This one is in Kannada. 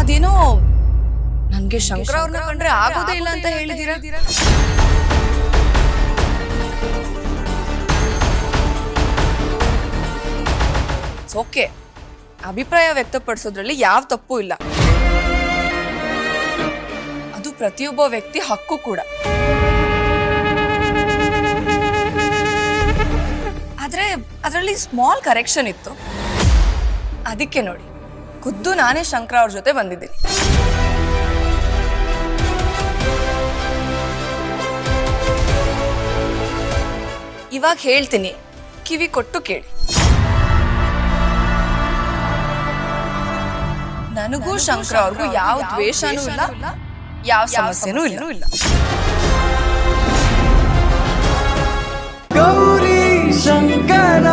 ಅದೇನೋ ನನ್ಗೆ ಶಂಕರ ಅವ್ರನ್ನ ಕಂಡ್ರೆ ಆಗೋದೇ ಇಲ್ಲ ಅಂತ ಹೇಳಿದೀರಾ. ಓಕೆ, ಅಭಿಪ್ರಾಯ ವ್ಯಕ್ತಪಡಿಸೋದ್ರಲ್ಲಿ ಯಾವ ತಪ್ಪು ಇಲ್ಲ. ಅದು ಪ್ರತಿಯೊಬ್ಬ ವ್ಯಕ್ತಿ ಹಕ್ಕು ಕೂಡ. ಆದ್ರೆ ಅದರಲ್ಲಿ ಸ್ಮಾಲ್ ಕರೆಕ್ಷನ್ ಇತ್ತು. ಅದಕ್ಕೆ ನೋಡಿ, ಖುದ್ದು ನಾನೇ ಶಂಕರ ಅವ್ರ ಜೊತೆ ಬಂದಿದ್ದೀನಿ. ಇವಾಗ ಹೇಳ್ತೀನಿ, ಕಿವಿ ಕೊಟ್ಟು ಕೇಳಿ. ನನಗೂ ಶಂಕರ ಅವ್ರಿಗೂ ಯಾವ ದ್ವೇಷನೂ ಇಲ್ಲ, ಯಾವ ಸಮಸ್ಯೆನೂ ಇಲ್ಲ. ಗೌರಿ ಶಂಕರ